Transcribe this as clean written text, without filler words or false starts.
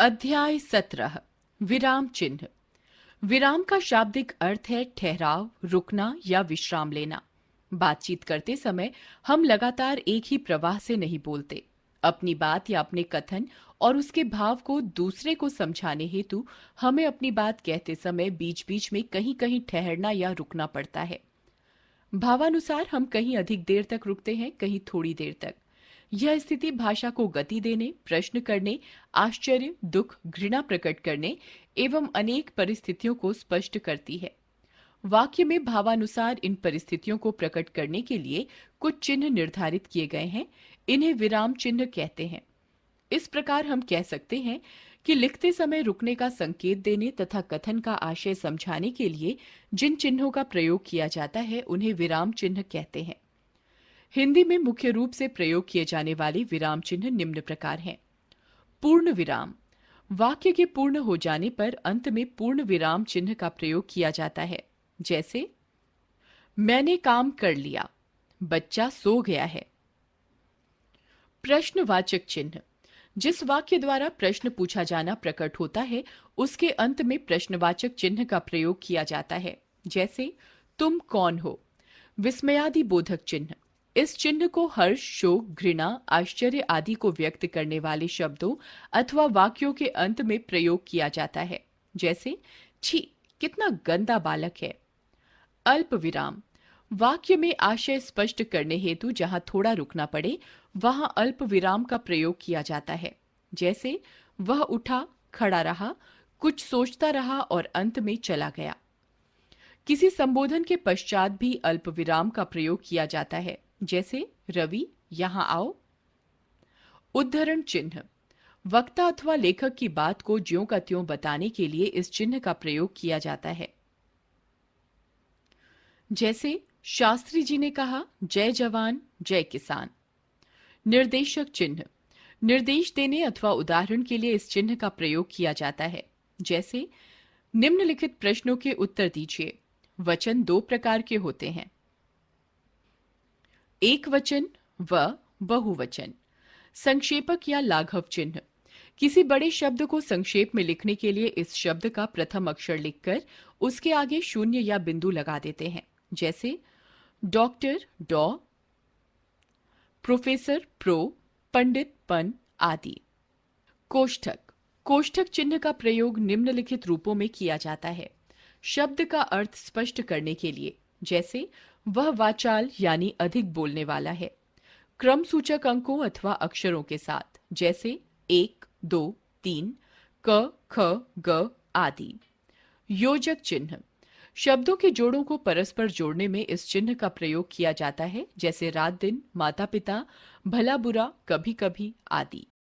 अध्याय 17 विराम चिन्ह। विराम का शाब्दिक अर्थ है ठहराव, रुकना या विश्राम लेना। बातचीत करते समय हम लगातार एक ही प्रवाह से नहीं बोलते। अपनी बात या अपने कथन और उसके भाव को दूसरे को समझाने हेतु हमें अपनी बात कहते समय बीच बीच में कहीं कहीं ठहरना या रुकना पड़ता है। भावानुसार हम कहीं अधिक देर तक रुकते हैं, कहीं थोड़ी देर तक। यह स्थिति भाषा को गति देने, प्रश्न करने, आश्चर्य, दुख, घृणा प्रकट करने एवं अनेक परिस्थितियों को स्पष्ट करती है। वाक्य में भावानुसार इन परिस्थितियों को प्रकट करने के लिए कुछ चिन्ह निर्धारित किए गए हैं। इन्हें विराम चिन्ह कहते हैं। इस प्रकार हम कह सकते हैं कि लिखते समय रुकने का संकेत देने तथा कथन का आशय समझाने के लिए जिन चिन्हों का प्रयोग किया जाता है उन्हें विराम चिन्ह कहते हैं। हिंदी में मुख्य रूप से प्रयोग किए जाने वाले विराम चिन्ह निम्न प्रकार हैं। पूर्ण विराम। वाक्य के पूर्ण हो जाने पर अंत में पूर्ण विराम चिन्ह का प्रयोग किया जाता है। जैसे मैंने काम कर लिया, बच्चा सो गया है। प्रश्नवाचक चिन्ह। जिस वाक्य द्वारा प्रश्न पूछा जाना प्रकट होता है उसके अंत में प्रश्नवाचक चिन्ह का प्रयोग किया जाता है। जैसे तुम कौन हो। विस्मयादि बोधक चिन्ह। इस चिन्ह को हर्ष, शोक, घृणा, आश्चर्य आदि को व्यक्त करने वाले शब्दों अथवा वाक्यों के अंत में प्रयोग किया जाता है। जैसे छी, कितना गंदा बालक है। अल्प विराम। वाक्य में आशय स्पष्ट करने हेतु जहां थोड़ा रुकना पड़े वहां अल्प विराम का प्रयोग किया जाता है। जैसे वह उठा, खड़ा रहा, कुछ सोचता रहा और अंत में चला गया। किसी संबोधन के पश्चात भी अल्प विराम का प्रयोग किया जाता है। जैसे रवि, यहां आओ। उद्धरण चिन्ह। वक्ता अथवा लेखक की बात को ज्यों का त्यों बताने के लिए इस चिन्ह का प्रयोग किया जाता है। जैसे शास्त्री जी ने कहा, जय जवान जय किसान। निर्देशक चिन्ह। निर्देश देने अथवा उदाहरण के लिए इस चिन्ह का प्रयोग किया जाता है। जैसे निम्नलिखित प्रश्नों के उत्तर दीजिए। वचन दो प्रकार के होते हैं, एक वचन व बहुवचन। संक्षेपक या लाघव चिन्ह। किसी बड़े शब्द को संक्षेप में लिखने के लिए इस शब्द का प्रथम अक्षर लिखकर उसके आगे शून्य या बिंदु लगा देते हैं। जैसे डॉक्टर डॉ, प्रोफेसर प्रो, पंडित पन आदि। कोष्ठक। कोष्ठक चिन्ह का प्रयोग निम्नलिखित रूपों में किया जाता है। शब्द का अर्थ स्पष्ट करने के लिए। जैसे वह वाचाल यानी अधिक बोलने वाला है। क्रम सूचक अंकों अथवा अक्षरों के साथ। जैसे 1, 2, 3, क, ख, ग आदि। योजक चिन्ह। शब्दों के जोड़ों को परस्पर जोड़ने में इस चिन्ह का प्रयोग किया जाता है। जैसे रात दिन, माता पिता, भला बुरा, कभी कभी आदि।